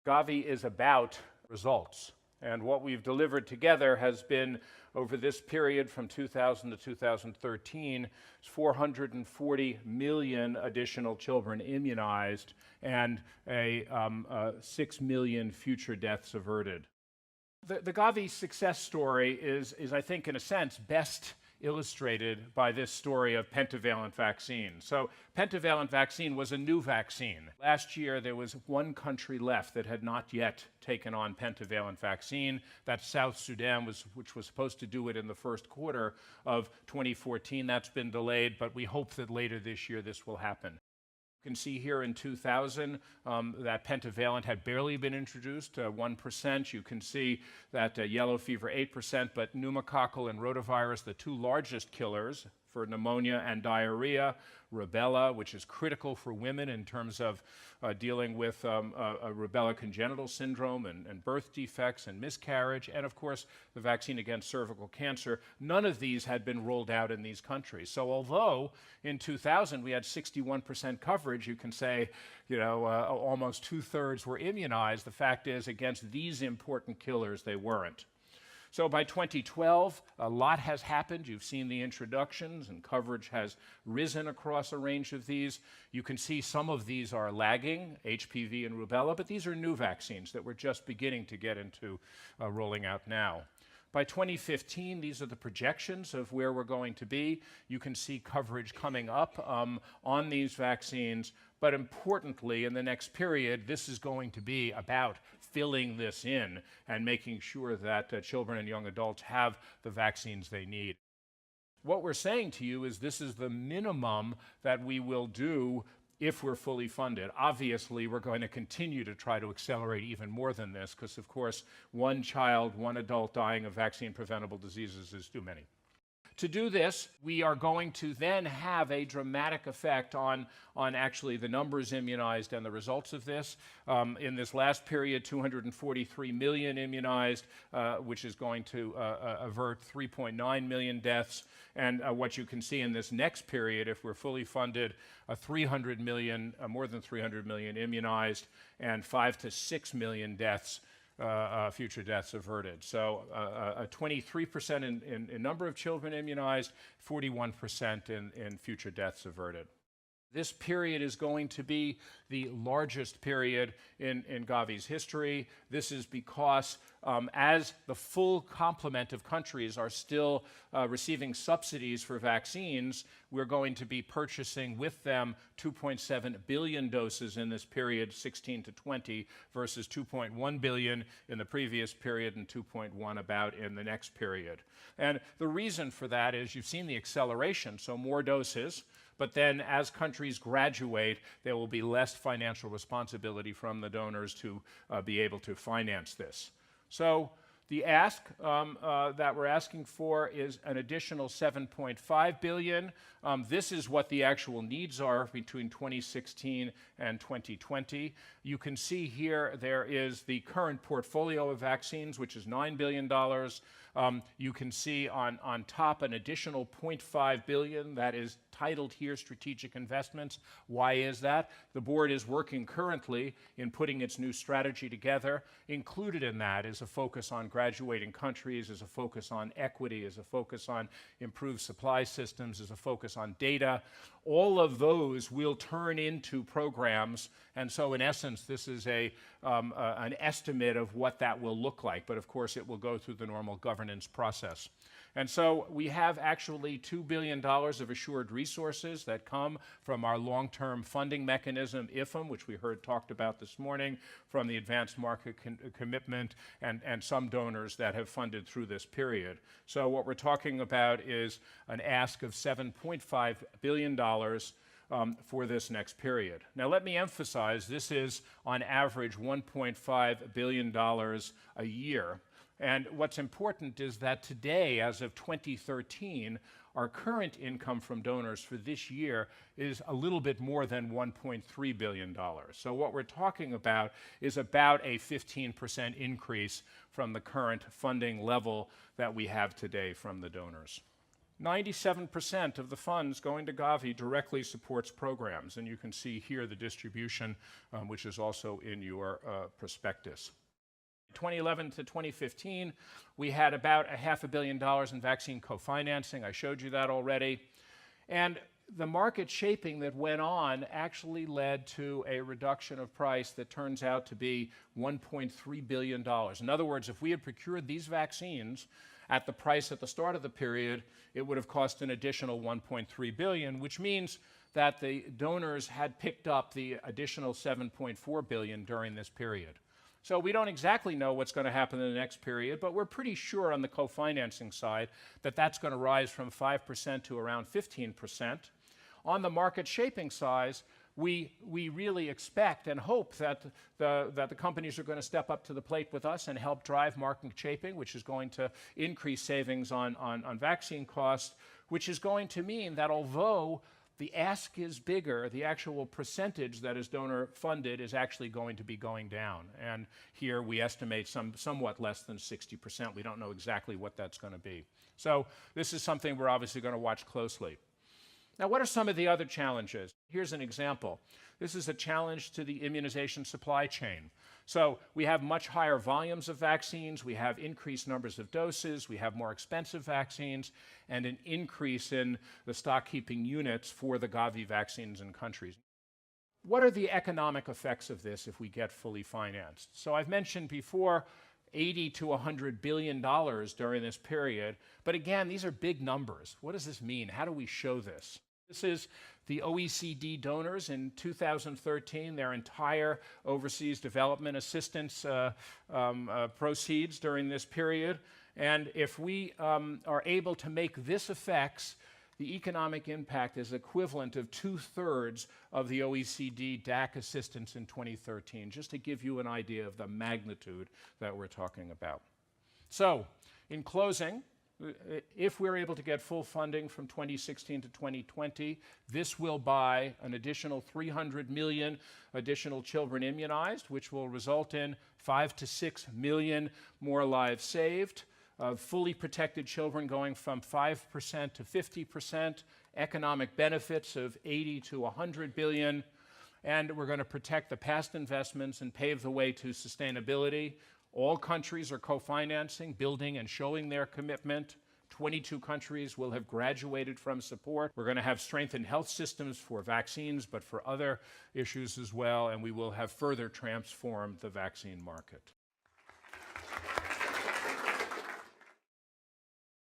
Gavi is about results. And what we've delivered together has been, over this period from 2000 to 2013, 440 million additional children immunized and 6 million future deaths averted. The Gavi success story is, I think, in a sense, best illustrated by this story of pentavalent vaccine. So pentavalent vaccine was a new vaccine. Last year, there was one country left that had not yet taken on pentavalent vaccine. That's South Sudan, which was supposed to do it in the first quarter of 2014. That's been delayed, but we hope that later this year this will happen. You can see here in 2000 that pentavalent had barely been introduced, 1%. You can see that yellow fever, 8%, but pneumococcal and rotavirus, the two largest killers for pneumonia and diarrhea, rubella, which is critical for women in terms of dealing with rubella congenital syndrome and birth defects and miscarriage, and of course the vaccine against cervical cancer. None of these had been rolled out in these countries. So although in 2000 we had 61% coverage, you can say, almost 2/3 were immunized. The fact is, against these important killers, they weren't. So by 2012, a lot has happened. You've seen the introductions, and coverage has risen across a range of these. You can see some of these are lagging, HPV and rubella, but these are new vaccines that we're just beginning to get into rolling out now. By 2015, these are the projections of where we're going to be. You can see coverage coming up on these vaccines, but importantly, in the next period, this is going to be about filling this in and making sure that children and young adults have the vaccines they need. What we're saying to you is this is the minimum that we will do if we're fully funded. Obviously, we're going to continue to try to accelerate even more than this because, of course, one child, one adult dying of vaccine-preventable diseases is too many. To do this, we are going to then have a dramatic effect on actually the numbers immunized and the results of this. In this last period, 243 million immunized, which is going to avert 3.9 million deaths. And what you can see in this next period, if we're fully funded, 300 million, more than 300 million immunized, and 5 to 6 million deaths. Future deaths averted. So 23% in number of children immunized, 41% in future deaths averted. This period is going to be the largest period in Gavi's history. This is because as the full complement of countries are still receiving subsidies for vaccines, we're going to be purchasing with them 2.7 billion doses in this period, 16 to 20, versus 2.1 billion in the previous period and 2.1 about in the next period. And the reason for that is you've seen the acceleration, so more doses. But then as countries graduate, there will be less financial responsibility from the donors to be able to finance this. So the ask that we're asking for is an additional 7.5 billion. This is what the actual needs are between 2016 and 2020. You can see here there is the current portfolio of vaccines, which is $9 billion. You can see on top an additional 0.5 billion that is titled here strategic investments. Why is that? The board is working currently in putting its new strategy together. Included in that is a focus on graduating countries, is a focus on equity, is a focus on improved supply systems, is a focus on data. All of those will turn into programs, and so in essence, this is an estimate of what that will look like, but of course it will go through the normal governance process. And so we have actually $2 billion of assured resources that come from our long-term funding mechanism, IFM, which we heard talked about this morning, from the Advanced Market Commitment and some donors that have funded through this period. So what we're talking about is an ask of $7.5 billion for this next period. Now let me emphasize, this is on average $1.5 billion a year. And what's important is that today, as of 2013, our current income from donors for this year is a little bit more than $1.3 billion. So what we're talking about is about a 15% increase from the current funding level that we have today from the donors. 97% of the funds going to Gavi directly supports programs, and you can see here the distribution, which is also in your prospectus. 2011 to 2015, we had about $500 million in vaccine co-financing. I showed you that already. And the market shaping that went on actually led to a reduction of price that turns out to be $1.3 billion. In other words, if we had procured these vaccines at the price at the start of the period, it would have cost an additional $1.3 billion, which means that the donors had picked up the additional $7.4 billion during this period. So we don't exactly know what's going to happen in the next period, but we're pretty sure on the co-financing side that that's going to rise from 5% to around 15%. On the market shaping side, we really expect and hope that the companies are going to step up to the plate with us and help drive market shaping, which is going to increase savings on vaccine costs, which is going to mean that although the ask is bigger, the actual percentage that is donor funded is actually going to be going down. And here we estimate somewhat less than 60%. We don't know exactly what that's going to be. So this is something we're obviously going to watch closely. Now, what are some of the other challenges? Here's an example. This is a challenge to the immunization supply chain. So we have much higher volumes of vaccines, we have increased numbers of doses, we have more expensive vaccines, and an increase in the stock-keeping units for the Gavi vaccines in countries. What are the economic effects of this if we get fully financed? So I've mentioned before $80 to $100 billion during this period, but again, these are big numbers. What does this mean? How do we show this? This is the OECD donors in 2013, their entire overseas development assistance proceeds during this period. And if we are able to make this effects, the economic impact is equivalent of 2/3 of the OECD DAC assistance in 2013, just to give you an idea of the magnitude that we're talking about. So, in closing, if we're able to get full funding from 2016 to 2020, this will buy an additional 300 million additional children immunized, which will result in 5 to 6 million more lives saved, fully protected children going from 5% to 50%, economic benefits of 80 to 100 billion, and we're going to protect the past investments and pave the way to sustainability. All countries are co-financing, building and showing their commitment. 22 countries will have graduated from support. We're going to have strengthened health systems for vaccines, but for other issues as well, and we will have further transformed the vaccine market.